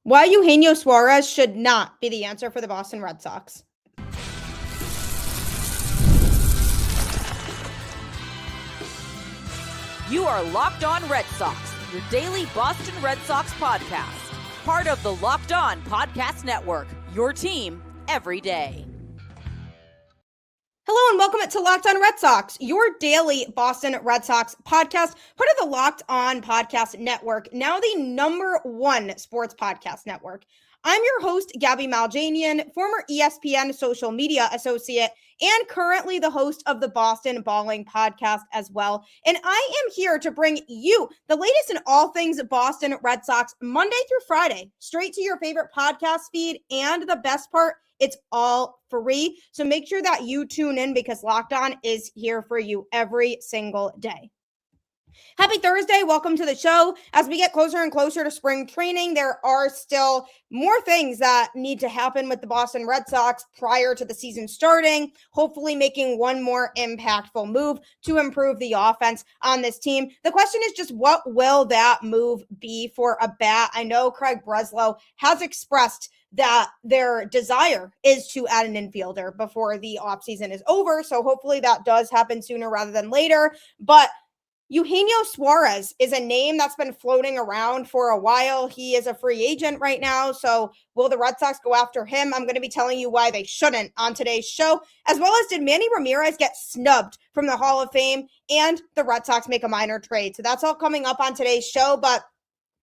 Why Eugenio Suarez should not be the answer for the Boston Red Sox. You are Locked On Red Sox, your daily Boston Red Sox podcast. Part of the Locked On Podcast Network, your team every day. Hello and welcome to Locked On Red Sox, your daily Boston Red Sox podcast, part of the Locked On Podcast Network, now the #1 sports podcast network. I'm your host, Gabby Maljanian, former ESPN social media associate, and currently the host of the Boston Balling podcast as well. And I am here to bring you the latest in all things Boston Red Sox, Monday through Friday, straight to your favorite podcast feed. And the best part, it's all free. So make sure that you tune in because Locked On is here for you every single day. Happy Thursday. Welcome to the show. As we get closer and closer to spring training, there are still more things that need to happen with the Boston Red Sox prior to the season starting, hopefully making one more impactful move to improve the offense on this team. The question is just, what will that move be for a bat? I know Craig Breslow has expressed that their desire is to add an infielder before the offseason is over. So hopefully that does happen sooner rather than later. But Eugenio Suarez is a name that's been floating around for a while. He is a free agent right now. So will the Red Sox go after him? I'm going to be telling you why they shouldn't on today's show, as well as did Manny Ramirez get snubbed from the Hall of Fame and the Red Sox make a minor trade. So that's all coming up on today's show. But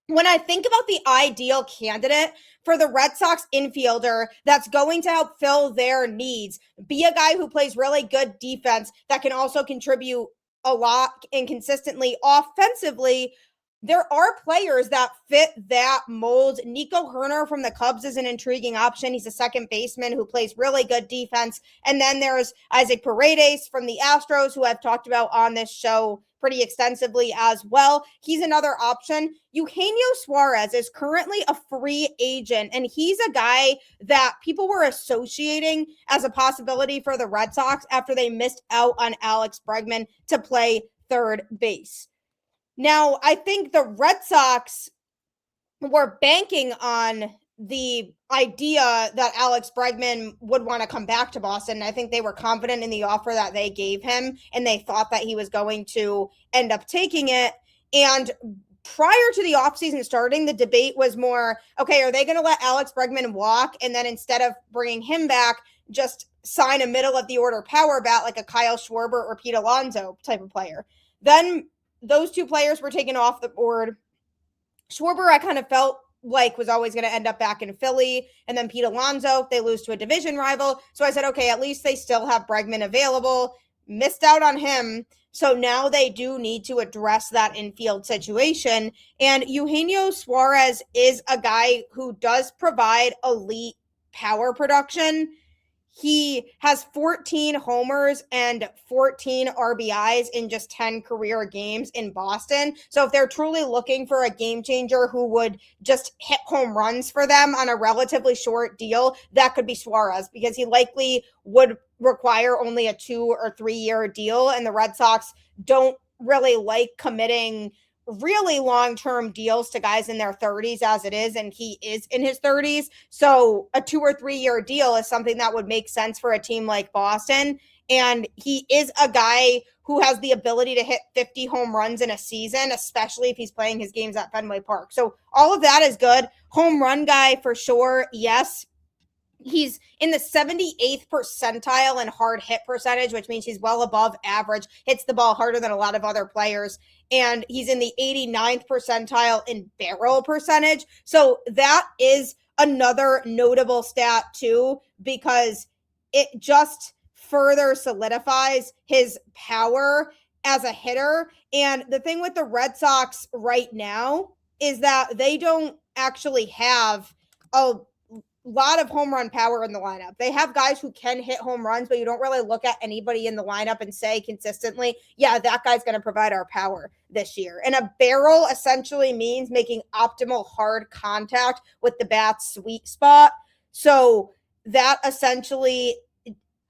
when I think about the ideal candidate for the Red Sox infielder that's going to help fill their needs, be a guy who plays really good defense that can also contribute a lot and consistently offensively, there are players that fit that mold. Nico Hoerner from the Cubs is an intriguing option. He's a second baseman who plays really good defense. And then there's Isaac Paredes from the Astros, who I've talked about on this show pretty extensively as well. He's another option. Eugenio Suarez is currently a free agent, and he's a guy that people were associating as a possibility for the Red Sox after they missed out on Alex Bregman to play third base. Now, I think the Red Sox were banking on the idea that Alex Bregman would want to come back to Boston. I think they were confident in the offer that they gave him, and they thought that he was going to end up taking it. And prior to the offseason starting, the debate was more, okay, are they going to let Alex Bregman walk? And then instead of bringing him back, just sign a middle of the order power bat like a Kyle Schwarber or Pete Alonso type of player. Then those two players were taken off the board. Schwarber, I kind of felt like was always going to end up back in Philly. And then Pete Alonso, they lose to a division rival. So I said, okay, at least they still have Bregman available. Missed out on him. So now they do need to address that infield situation. And Eugenio Suarez is a guy who does provide elite power production. He has 14 homers and 14 RBIs in just 10 career games in Boston. So if they're truly looking for a game changer who would just hit home runs for them on a relatively short deal, that could be Suarez, because he likely would require only a 2 or 3 year deal. And the Red Sox don't really like committing really long-term deals to guys in their 30s as it is, and he is in his 30s. So a 2 or 3 year deal is something that would make sense for a team like Boston. And he is a guy who has the ability to hit 50 home runs in a season, especially if he's playing his games at Fenway Park. So all of that is good. Home run guy for sure, yes. He's in the 78th percentile in hard hit percentage, which means he's well above average, hits the ball harder than a lot of other players. And he's in the 89th percentile in barrel percentage. So that is another notable stat too, because it just further solidifies his power as a hitter. And the thing with the Red Sox right now is that they don't actually have a lot of home run power in the lineup. They have guys who can hit home runs, but you don't really look at anybody in the lineup and say consistently, yeah, that guy's going to provide our power this year. And a barrel essentially means making optimal hard contact with the bat's sweet spot. So that essentially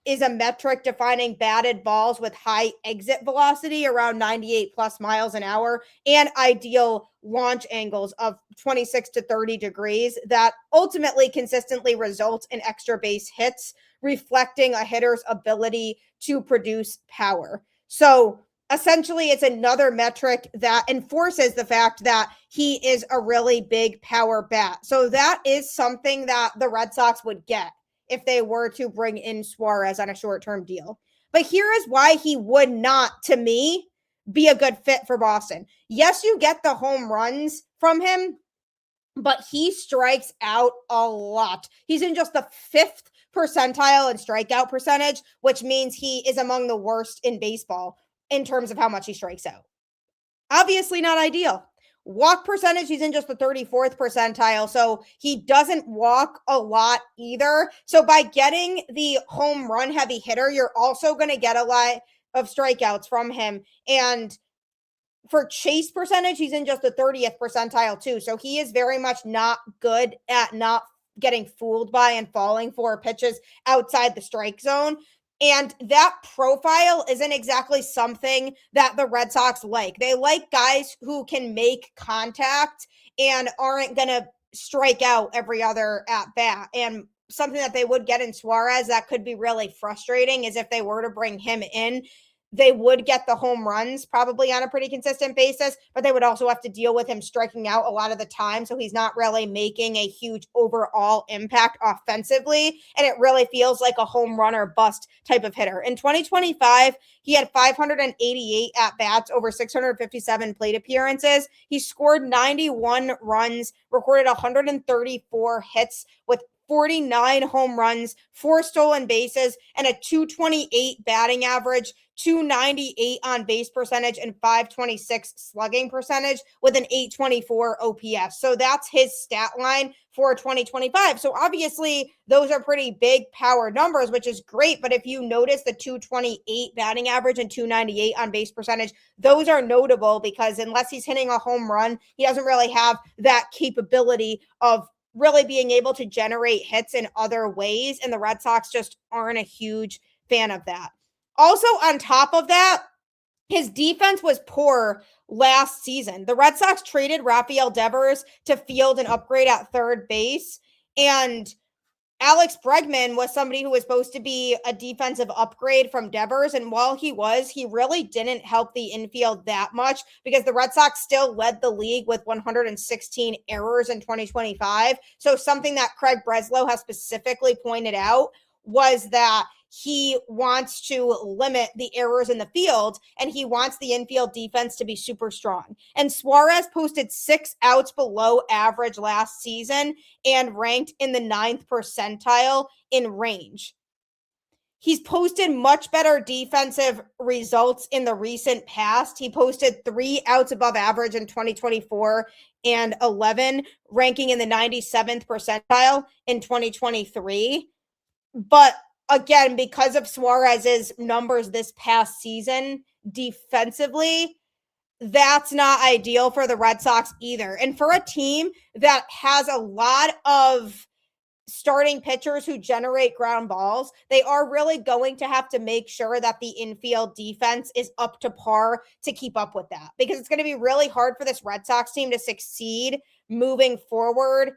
is a metric defining batted balls with high exit velocity around 98 plus miles an hour and ideal launch angles of 26 to 30 degrees that ultimately consistently result in extra base hits, reflecting a hitter's ability to produce power. So essentially, it's another metric that enforces the fact that he is a really big power bat. So that is something that the Red Sox would get if they were to bring in Suarez on a short-term deal. But here is why he would not, to me, be a good fit for Boston. Yes, you get the home runs from him, but he strikes out a lot. He's in just the 5th percentile in strikeout percentage, which means he is among the worst in baseball in terms of how much he strikes out. Obviously not ideal. Walk percentage, he's in just the 34th percentile, so he doesn't walk a lot either. So by getting the home run heavy hitter, you're also going to get a lot of strikeouts from him. And for chase percentage, he's in just the 30th percentile too. So he is very much not good at not getting fooled by and falling for pitches outside the strike zone. And that profile isn't exactly something that the Red Sox like. They like guys who can make contact and aren't going to strike out every other at bat. And something that they would get in Suarez that could be really frustrating is if they were to bring him in, they would get the home runs probably on a pretty consistent basis, but they would also have to deal with him striking out a lot of the time. So he's not really making a huge overall impact offensively. And it really feels like a home run or bust type of hitter. In 2025, he had 588 at-bats over 657 plate appearances. He scored 91 runs, recorded 134 hits with 49 home runs, 4 stolen bases, and a 228 batting average, 298 on base percentage, and 526 slugging percentage with an 824 OPS. So that's his stat line for 2025. So obviously those are pretty big power numbers, which is great. But if you notice the 228 batting average and 298 on base percentage, those are notable because unless he's hitting a home run, he doesn't really have that capability of really being able to generate hits in other ways. And the Red Sox just aren't a huge fan of that. Also, on top of that, his defense was poor last season. The Red Sox traded Rafael Devers to field an upgrade at third base. And Alex Bregman was somebody who was supposed to be a defensive upgrade from Devers. And while he really didn't help the infield that much because the Red Sox still led the league with 116 errors in 2025. So something that Craig Breslow has specifically pointed out was that he wants to limit the errors in the field and he wants the infield defense to be super strong. And Suarez posted 6 outs below average last season and ranked in the 9th percentile in range. He's posted much better defensive results in the recent past. He posted 3 outs above average in 2024 and 11, ranking in the 97th percentile in 2023. But again, because of Suarez's numbers this past season defensively, that's not ideal for the Red Sox either. And for a team that has a lot of starting pitchers who generate ground balls, they are really going to have to make sure that the infield defense is up to par to keep up with that, because it's going to be really hard for this Red Sox team to succeed moving forward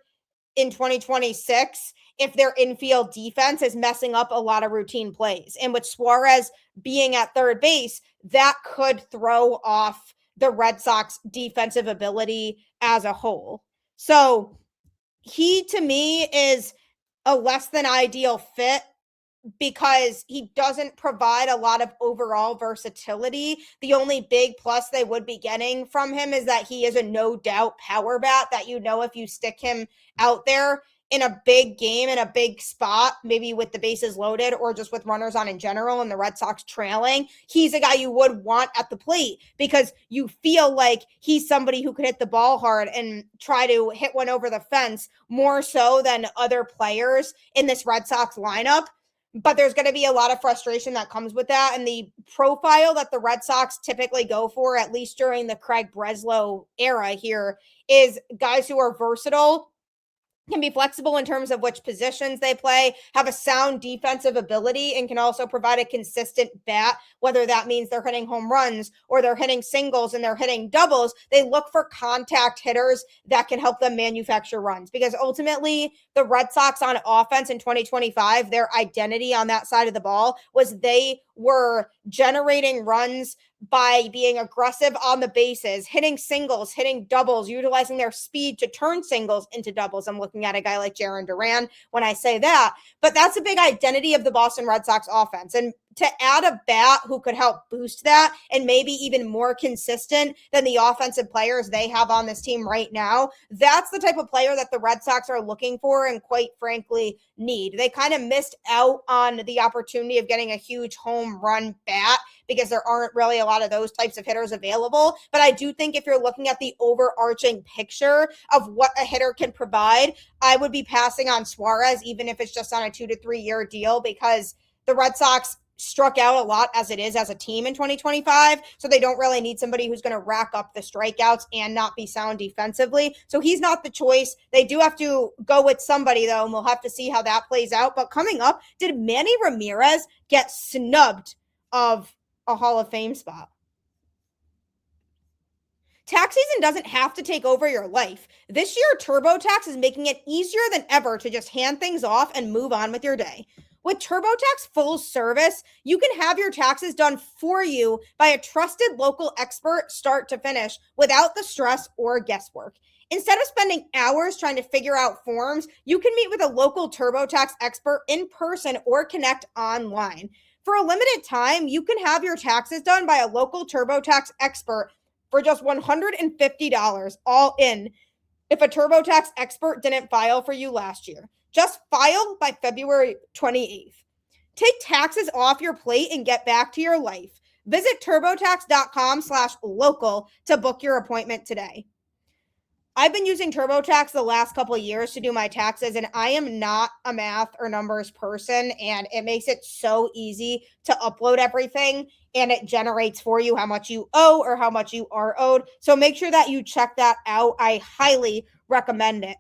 in 2026 if their infield defense is messing up a lot of routine plays. And with Suarez being at third base, that could throw off the Red Sox defensive ability as a whole. So he, to me, is a less than ideal fit because he doesn't provide a lot of overall versatility. The only big plus they would be getting from him is that he is a no doubt power bat that, if you stick him out there in a big game, in a big spot, maybe with the bases loaded or just with runners on in general and the Red Sox trailing, he's a guy you would want at the plate because you feel like he's somebody who could hit the ball hard and try to hit one over the fence more so than other players in this Red Sox lineup. But there's going to be a lot of frustration that comes with that. And the profile that the Red Sox typically go for, at least during the Craig Breslow era here, is guys who are versatile, can be flexible in terms of which positions they play, have a sound defensive ability, and can also provide a consistent bat, whether that means they're hitting home runs or they're hitting singles and they're hitting doubles. They look for contact hitters that can help them manufacture runs, because ultimately the Red Sox on offense in 2025, their identity on that side of the ball was they were generating runs by being aggressive on the bases, hitting singles, hitting doubles, utilizing their speed to turn singles into doubles. I'm looking at a guy like Jarren Duran when I say that, but that's a big identity of the Boston Red Sox offense. And to add a bat who could help boost that and maybe even more consistent than the offensive players they have on this team right now, that's the type of player that the Red Sox are looking for and quite frankly need. They kind of missed out on the opportunity of getting a huge home run bat because there aren't really a lot of those types of hitters available. But I do think if you're looking at the overarching picture of what a hitter can provide, I would be passing on Suarez, even if it's just on a 2 to 3 year deal, because the Red Sox struck out a lot as it is as a team in 2025. So they don't really need somebody who's going to rack up the strikeouts and not be sound defensively. So he's not the choice. They do have to go with somebody, though, and we'll have to see how that plays out. But coming up, did Manny Ramirez get snubbed of a Hall of Fame spot? Tax season doesn't have to take over your life. This year, TurboTax is making it easier than ever to just hand things off and move on with your day. With TurboTax full service, you can have your taxes done for you by a trusted local expert start to finish without the stress or guesswork. Instead of spending hours trying to figure out forms, you can meet with a local TurboTax expert in person or connect online. For a limited time, you can have your taxes done by a local TurboTax expert for just $150 all in if a TurboTax expert didn't file for you last year. Just file by February 28th. Take taxes off your plate and get back to your life. Visit turbotax.com/local to book your appointment today. I've been using TurboTax the last couple of years to do my taxes, and I am not a math or numbers person, and it makes it so easy to upload everything, and it generates for you how much you owe or how much you are owed. So make sure that you check that out. I highly recommend it.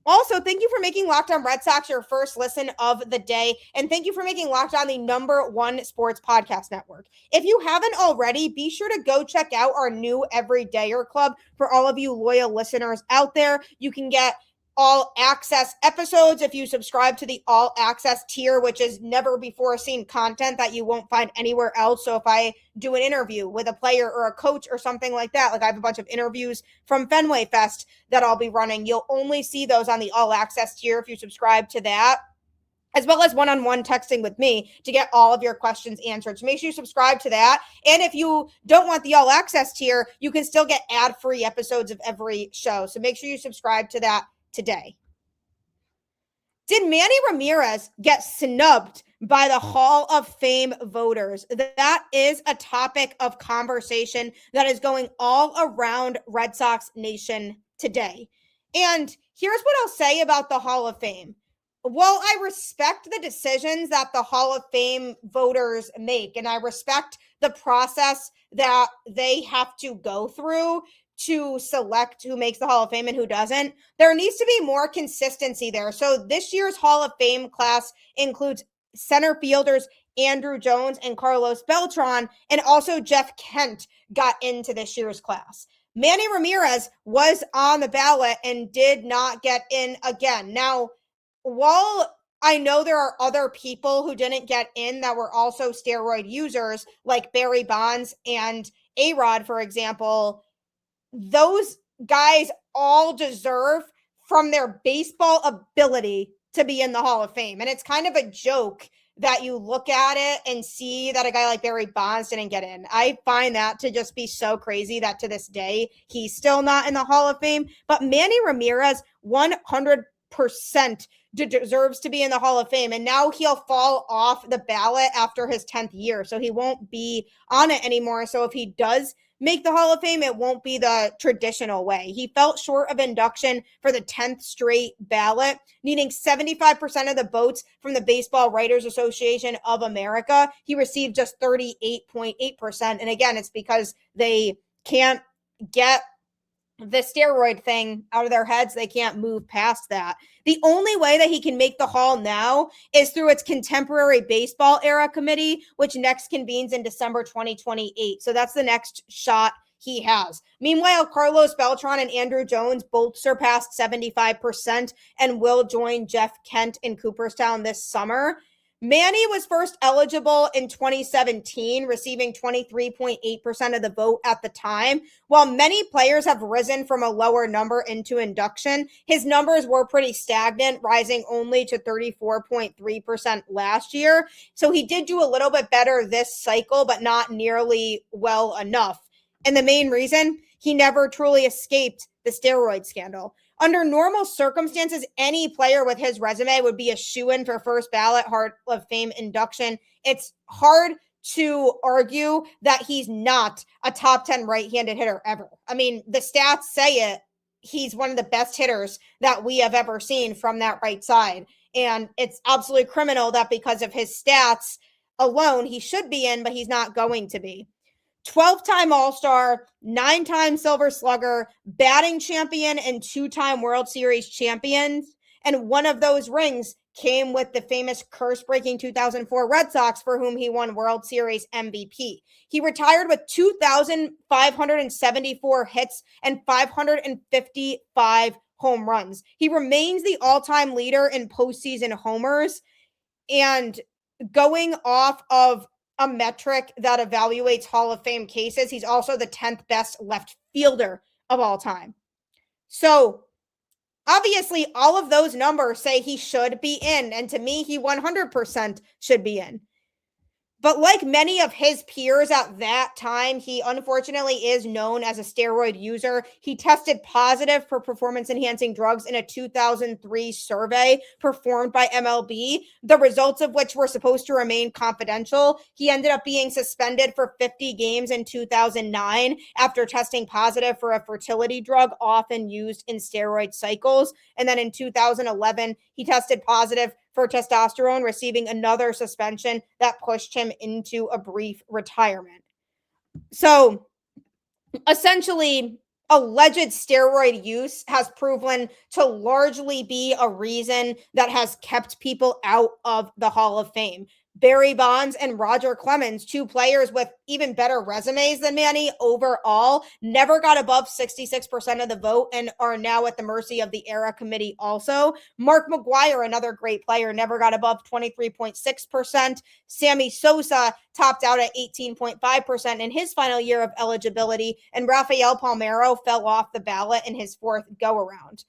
Also, thank you for making Locked On Red Sox your first listen of the day. And thank you for making Locked On the #1 sports podcast network. If you haven't already, be sure to go check out our new Everydayer Club. For all of you loyal listeners out there, you can get all access episodes if you subscribe to the all access tier, which is never before seen content that you won't find anywhere else. So if I do an interview with a player or a coach or something like that, like I have a bunch of interviews from Fenway Fest that I'll be running, you'll only see those on the all access tier if you subscribe to that, as well as one-on-one texting with me to get all of your questions answered. So make sure you subscribe to that. And if you don't want the all access tier, you can still get ad-free episodes of every show. So make sure you subscribe to that today. Did Manny Ramirez get snubbed by the Hall of Fame voters? That is a topic of conversation that is going all around Red Sox Nation today. And here's what I'll say about the Hall of Fame. While I respect the decisions that the Hall of Fame voters make, and I respect the process that they have to go through to select who makes the Hall of Fame and who doesn't, there needs to be more consistency there. So this year's Hall of Fame class includes center fielders Andrew Jones and Carlos Beltran, and also Jeff Kent got into this year's class. Manny Ramirez was on the ballot and did not get in again. Now, while I know there are other people who didn't get in that were also steroid users, like Barry Bonds and A-Rod, for example, those guys all deserve from their baseball ability to be in the Hall of Fame. And it's kind of a joke that you look at it and see that a guy like Barry Bonds didn't get in. I find that to just be so crazy that to this day, he's still not in the Hall of Fame. But Manny Ramirez, 100% deserves to be in the Hall of Fame. And now he'll fall off the ballot after his 10th year. So he won't be on it anymore. So if he does make the Hall of Fame, it won't be the traditional way. He fell short of induction for the 10th straight ballot, needing 75% of the votes from the Baseball Writers Association of America. He received just 38.8%. And again, it's because they can't get the steroid thing out of their heads. They can't move past that. The only way that he can make the Hall now is through its contemporary baseball era committee, which next convenes in December 2028. So that's the next shot he has. Meanwhile, Carlos Beltran and Andrew Jones both surpassed 75% and will join Jeff Kent in Cooperstown this summer. Manny was first eligible in 2017, receiving 23.8% of the vote at the time. While many players have risen from a lower number into induction, his numbers were pretty stagnant, rising only to 34.3% last year. So he did do a little bit better this cycle, but not nearly well enough. And the main reason, he never truly escaped the steroid scandal. Under normal circumstances, any player with his resume would be a shoo-in for first ballot Hall of Fame induction. It's hard to argue that he's not a top 10 right-handed hitter ever. I mean, the stats say it. He's one of the best hitters that we have ever seen from that right side. And it's absolutely criminal that because of his stats alone, he should be in, but he's not going to be. 12-time All-Star, 9-time Silver Slugger, batting champion, and 2-time World Series champion. And one of those rings came with the famous curse-breaking 2004 Red Sox, for whom he won World Series MVP. He retired with 2,574 hits and 555 home runs. He remains the all-time leader in postseason homers. And going off of a metric that evaluates Hall of Fame cases, he's also the 10th best left fielder of all time. So obviously all of those numbers say he should be in, and to me, he 100% should be in. But like many of his peers at that time, he unfortunately is known as a steroid user. He tested positive for performance-enhancing drugs in a 2003 survey performed by MLB, the results of which were supposed to remain confidential. He ended up being suspended for 50 games in 2009 after testing positive for a fertility drug often used in steroid cycles. And then in 2011, he tested positive for testosterone, receiving another suspension that pushed him into a brief retirement. So essentially, alleged steroid use has proven to largely be a reason that has kept people out of the Hall of Fame. Barry Bonds and Roger Clemens, two players with even better resumes than Manny overall, never got above 66% of the vote and are now at the mercy of the era committee also. Mark McGwire, another great player, never got above 23.6%. Sammy Sosa topped out at 18.5% in his final year of eligibility, and Rafael Palmeiro fell off the ballot in his fourth go-around.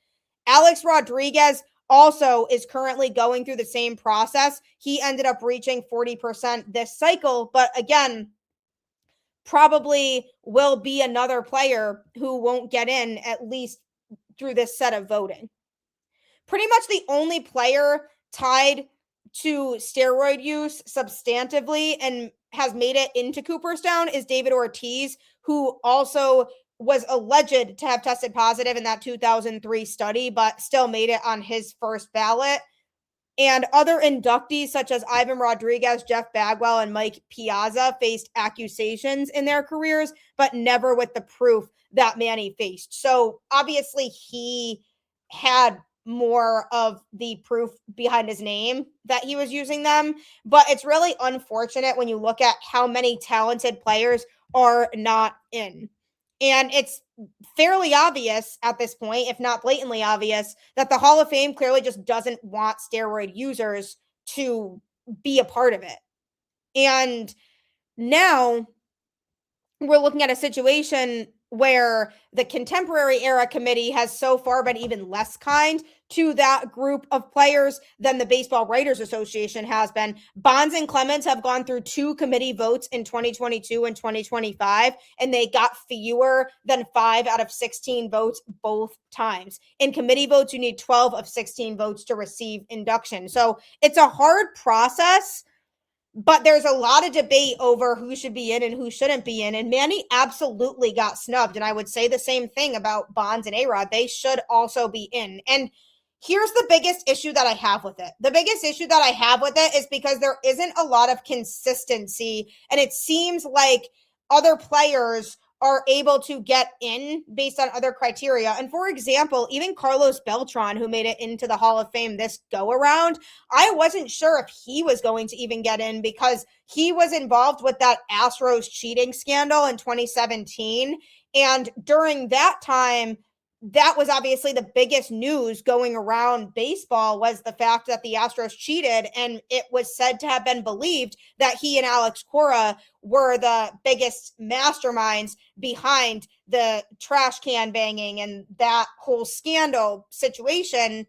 Alex Rodriguez also is currently going through the same process. He ended up reaching 40% this cycle, but again, probably will be another player who won't get in, at least through this set of voting. Pretty much the only player tied to steroid use substantively and has made it into Cooperstown is David Ortiz, who also was alleged to have tested positive in that 2003 study, but still made it on his first ballot. And other inductees such as Ivan Rodriguez, Jeff Bagwell, and Mike Piazza faced accusations in their careers, but never with the proof that Manny faced. So obviously he had more of the proof behind his name that he was using them. But it's really unfortunate when you look at how many talented players are not in. And it's fairly obvious at this point, if not blatantly obvious, that the Hall of Fame clearly just doesn't want steroid users to be a part of it. And now we're looking at a situation where the contemporary era committee has so far been even less kind to that group of players than the Baseball Writers Association has been. Bonds and Clemens have gone through 2 committee votes in 2022 and 2025, and they got fewer than 5 out of 16 votes both times. In committee votes, you need 12 of 16 votes to receive induction. So it's a hard process, but there's a lot of debate over who should be in and who shouldn't be in. And Manny absolutely got snubbed. And I would say the same thing about Bonds and A-Rod. They should also be in. And here's the biggest issue that I have with it. The biggest issue that I have with it is because there isn't a lot of consistency. And it seems like other players are able to get in based on other criteria. And for example, even Carlos Beltran, who made it into the Hall of Fame this go around, I wasn't sure if he was going to even get in because he was involved with that Astros cheating scandal in 2017. And during that time, that was obviously the biggest news going around baseball, was the fact that the Astros cheated. And it was said to have been believed that he and Alex Cora were the biggest masterminds behind the trash can banging and that whole scandal situation.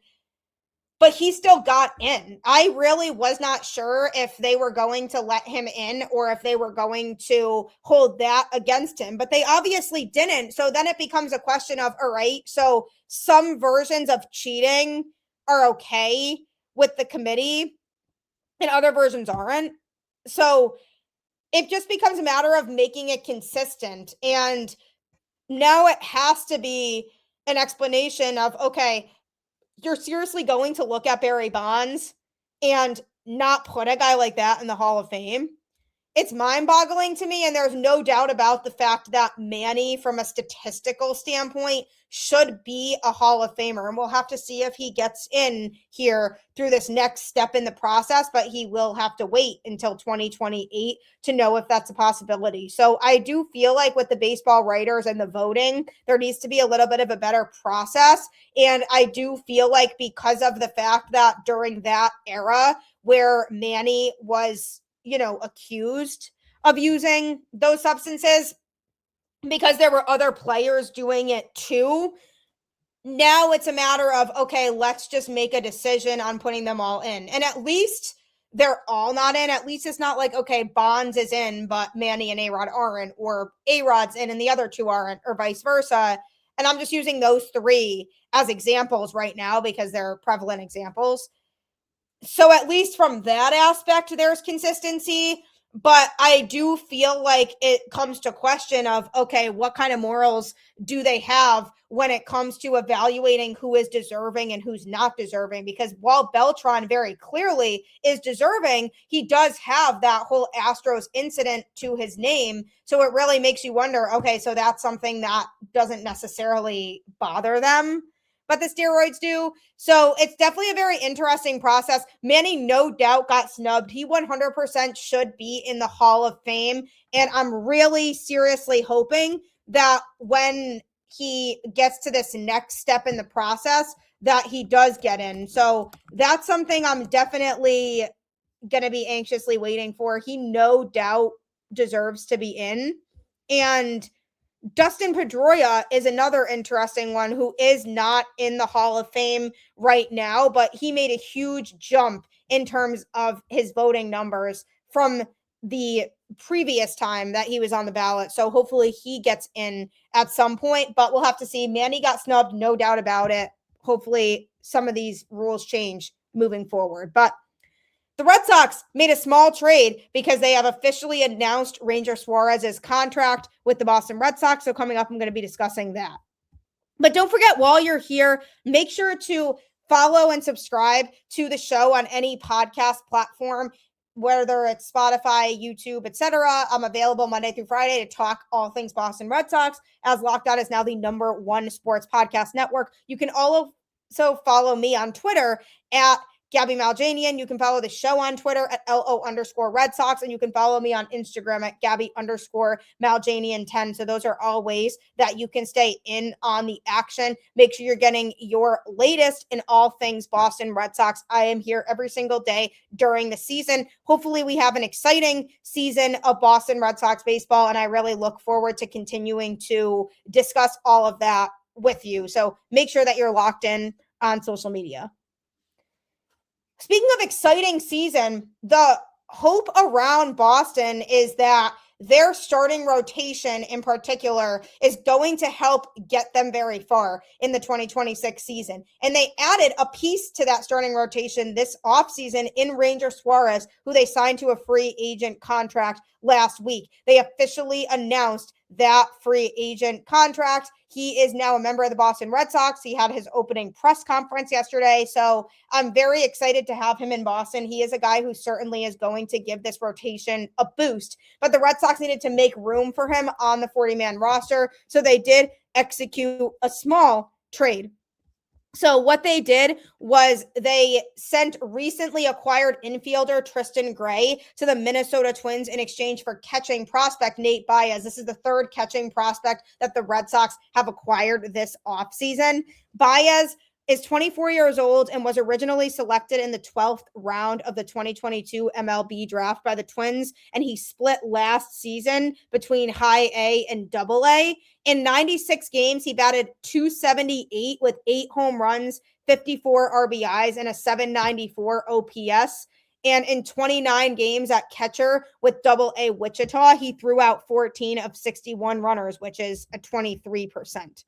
But he still got in. I really was not sure if they were going to let him in or if they were going to hold that against him, but they obviously didn't. So then it becomes a question of, all right, so some versions of cheating are okay with the committee and other versions aren't. So it just becomes a matter of making it consistent. And now it has to be an explanation of, okay, you're seriously going to look at Barry Bonds and not put a guy like that in the Hall of Fame? It's mind-boggling to me, and there's no doubt about the fact that Manny, from a statistical standpoint, should be a Hall of Famer. And we'll have to see if he gets in here through this next step in the process, but he will have to wait until 2028 to know if that's a possibility. So I do feel like with the baseball writers and the voting, there needs to be a little bit of a better process. And I do feel like because of the fact that during that era where Manny was accused of using those substances, because there were other players doing it too, now it's a matter of, okay, let's just make a decision on putting them all in. And at least they're all not in. At least it's not like, okay, Bonds is in, but Manny and A-Rod aren't, or A-Rod's in and the other two aren't, or vice versa. And I'm just using those three as examples right now because they're prevalent examples. So at least from that aspect, there's consistency. But I do feel like it comes to question of, okay, what kind of morals do they have when it comes to evaluating who is deserving and who's not deserving? Because while Beltran very clearly is deserving, he does have that whole Astros incident to his name. So it really makes you wonder, okay, so that's something that doesn't necessarily bother them, but the steroids do. So it's definitely a very interesting process. Manny, no doubt, got snubbed. He 100% should be in the Hall of Fame. And I'm really seriously hoping that when he gets to this next step in the process, that he does get in. So that's something I'm definitely going to be anxiously waiting for. He no doubt deserves to be in. And Dustin Pedroia is another interesting one who is not in the Hall of Fame right now, but he made a huge jump in terms of his voting numbers from the previous time that he was on the ballot. So hopefully he gets in at some point, but we'll have to see. Manny got snubbed, no doubt about it. Hopefully some of these rules change moving forward. But the Red Sox made a small trade because they have officially announced Ranger Suarez's contract with the Boston Red Sox. So coming up, I'm going to be discussing that. But don't forget, while you're here, make sure to follow and subscribe to the show on any podcast platform, whether it's Spotify, YouTube, etc. I'm available Monday through Friday to talk all things Boston Red Sox, as Locked On is now the #1 sports podcast network. You can also follow me on Twitter at Gabby Maljanian. You can follow the show on Twitter at LO_Red Sox, and you can follow me on Instagram at Gabby_Maljanian10. So those are all ways that you can stay in on the action. Make sure you're getting your latest in all things Boston Red Sox. I am here every single day during the season. Hopefully we have an exciting season of Boston Red Sox baseball, and I really look forward to continuing to discuss all of that with you. So make sure that you're locked in on social media. Speaking of exciting season, the hope around Boston is that their starting rotation in particular is going to help get them very far in the 2026 season. And they added a piece to that starting rotation this offseason in Ranger Suarez, who they signed to a free agent contract last week. They officially announced that free agent contract. He is now a member of the Boston Red Sox. He had his opening press conference yesterday. So I'm very excited to have him in Boston. He is a guy who certainly is going to give this rotation a boost. But the Red Sox needed to make room for him on the 40-man roster. So they did execute a small trade. So what they did was they sent recently acquired infielder Tristan Gray to the Minnesota Twins in exchange for catching prospect Nate Baez. This is the third catching prospect that the Red Sox have acquired this offseason. Baez is 24 years old and was originally selected in the 12th round of the 2022 MLB draft by the Twins, and he split last season between high A and double A. In 96 games, he batted .278 with 8 home runs, 54 RBIs, and a .794 OPS. And in 29 games at catcher with double A Wichita, he threw out 14 of 61 runners, which is a 23%.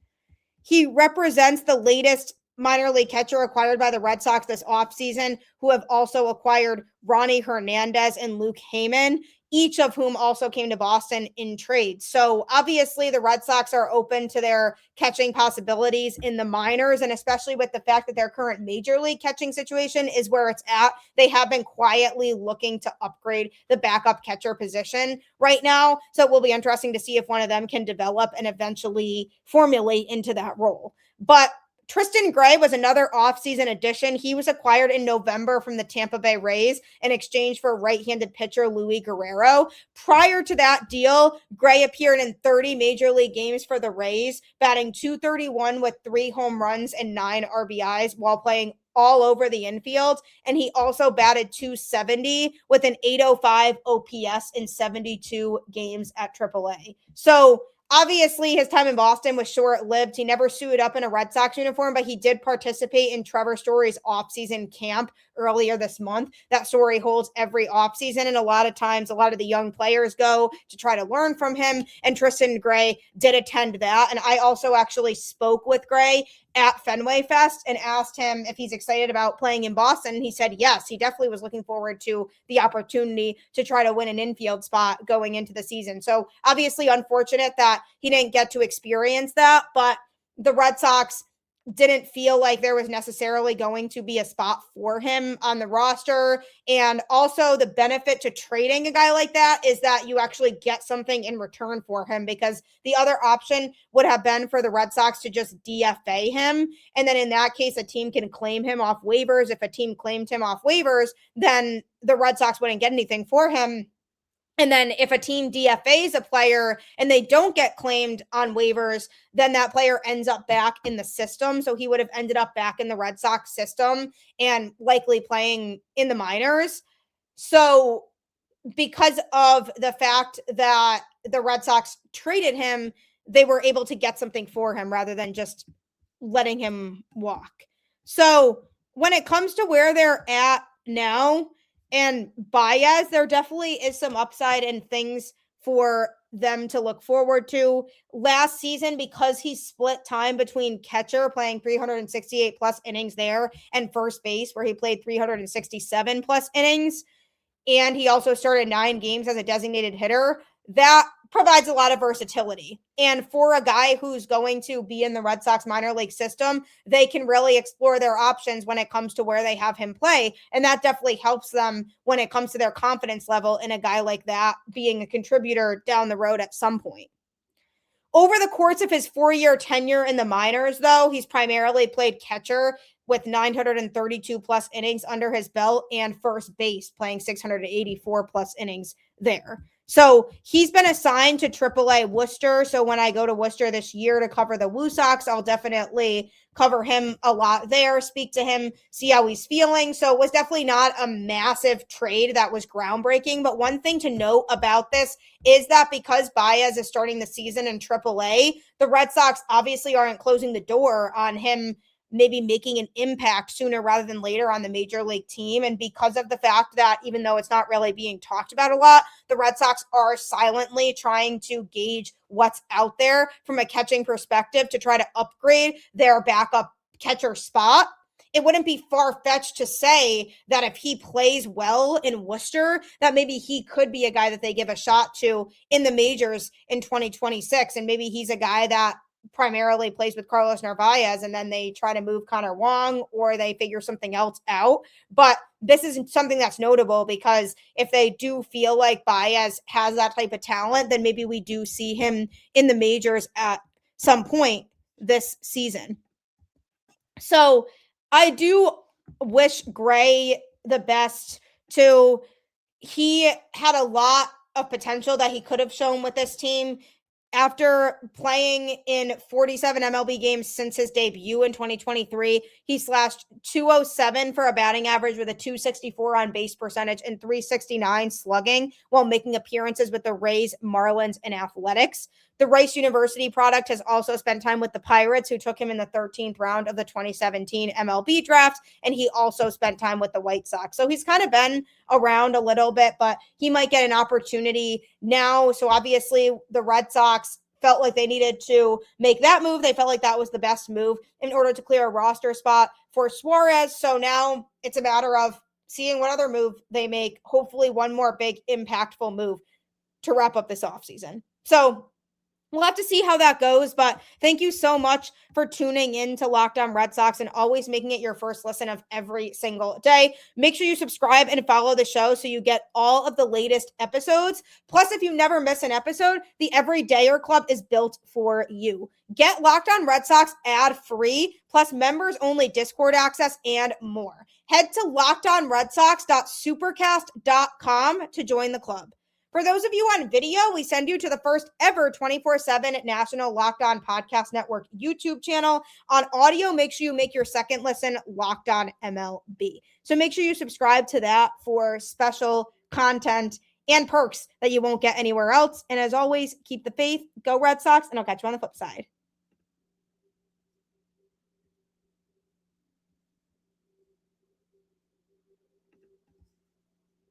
He represents the latest minor league catcher acquired by the Red Sox this offseason, who have also acquired Ronnie Hernandez and Luke Heyman, each of whom also came to Boston in trades. So obviously the Red Sox are open to their catching possibilities in the minors, and especially with the fact that their current major league catching situation is where it's at. They have been quietly looking to upgrade the backup catcher position right now. So it will be interesting to see if one of them can develop and eventually formulate into that role. But Tristan Gray was another offseason addition. He was acquired in November from the Tampa Bay Rays in exchange for right-handed pitcher Luis Guerrero. Prior to that deal, Gray appeared in 30 major league games for the Rays, batting .231 with 3 home runs and 9 RBIs while playing all over the infield. And he also batted .270 with an .805 OPS in 72 games at AAA. So obviously, his time in Boston was short-lived. He never suited up in a Red Sox uniform, but he did participate in Trevor Story's offseason camp earlier this month. That Story holds every offseason, and a lot of times, a lot of the young players go to try to learn from him, and Tristan Gray did attend that. And I also actually spoke with Gray at Fenway Fest and asked him if he's excited about playing in Boston. And he said, yes, he definitely was looking forward to the opportunity to try to win an infield spot going into the season. So obviously unfortunate that he didn't get to experience that, but the Red Sox didn't feel like there was necessarily going to be a spot for him on the roster. And also the benefit to trading a guy like that is that you actually get something in return for him, because the other option would have been for the Red Sox to just DFA him. And then in that case, a team can claim him off waivers. If a team claimed him off waivers, then the Red Sox wouldn't get anything for him. And then if a team DFAs a player and they don't get claimed on waivers, then that player ends up back in the system. So he would have ended up back in the Red Sox system and likely playing in the minors. So because of the fact that the Red Sox traded him, they were able to get something for him rather than just letting him walk. So when it comes to where they're at now, and Baez, there definitely is some upside and things for them to look forward to. Last season, because he split time between catcher, playing 368 plus innings there, and first base, where he played 367 plus innings, and he also started 9 games as a designated hitter, that provides a lot of versatility. And for a guy who's going to be in the Red Sox minor league system, they can really explore their options when it comes to where they have him play. And that definitely helps them when it comes to their confidence level in a guy like that being a contributor down the road at some point. Over the course of his 4-year tenure in the minors, though, he's primarily played catcher with 932 plus innings under his belt, and first base, playing 684 plus innings there. So he's been assigned to AAA Worcester. So when I go to Worcester this year to cover the Woo Sox, I'll definitely cover him a lot there, speak to him, see how he's feeling. So it was definitely not a massive trade that was groundbreaking. But one thing to note about this is that because Baez is starting the season in AAA, the Red Sox obviously aren't closing the door on him maybe making an impact sooner rather than later on the major league team. And because of the fact that even though it's not really being talked about a lot, the Red Sox are silently trying to gauge what's out there from a catching perspective to try to upgrade their backup catcher spot. it wouldn't be far-fetched to say that if he plays well in Worcester, that maybe he could be a guy that they give a shot to in the majors in 2026. And maybe he's a guy that primarily plays with Carlos Narvaez, and then they try to move Connor Wong or they figure something else out. But this is something that's notable because if they do feel like Baez has that type of talent, then maybe we do see him in the majors at some point this season. So I do wish Gray the best too. He had a lot of potential that he could have shown with this team. After playing in 47 MLB games since his debut in 2023, he slashed .207 for a batting average with a .264 on base percentage and .369 slugging while making appearances with the Rays, Marlins, and Athletics. The Rice University product has also spent time with the Pirates, who took him in the 13th round of the 2017 MLB draft, and he also spent time with the White Sox. So he's kind of been around a little bit, but he might get an opportunity now. So obviously the Red Sox felt like they needed to make that move. They felt like that was the best move in order to clear a roster spot for Suarez. So now it's a matter of seeing what other move they make. Hopefully one more big impactful move to wrap up this offseason. So we'll have to see how that goes, but thank you so much for tuning in to Locked On Red Sox and always making it your first listen of every single day. Make sure you subscribe and follow the show so you get all of the latest episodes. Plus, if you never miss an episode, the Everydayer Club is built for you. Get Locked On Red Sox ad-free, plus members-only Discord access and more. Head to lockedonredsox.supercast.com to join the club. For those of you on video, we send you to the first ever 24/7 National Locked On Podcast Network YouTube channel. On audio, make sure you make your second listen Locked On MLB. So make sure you subscribe to that for special content and perks that you won't get anywhere else. And as always, keep the faith, go Red Sox, and I'll catch you on the flip side.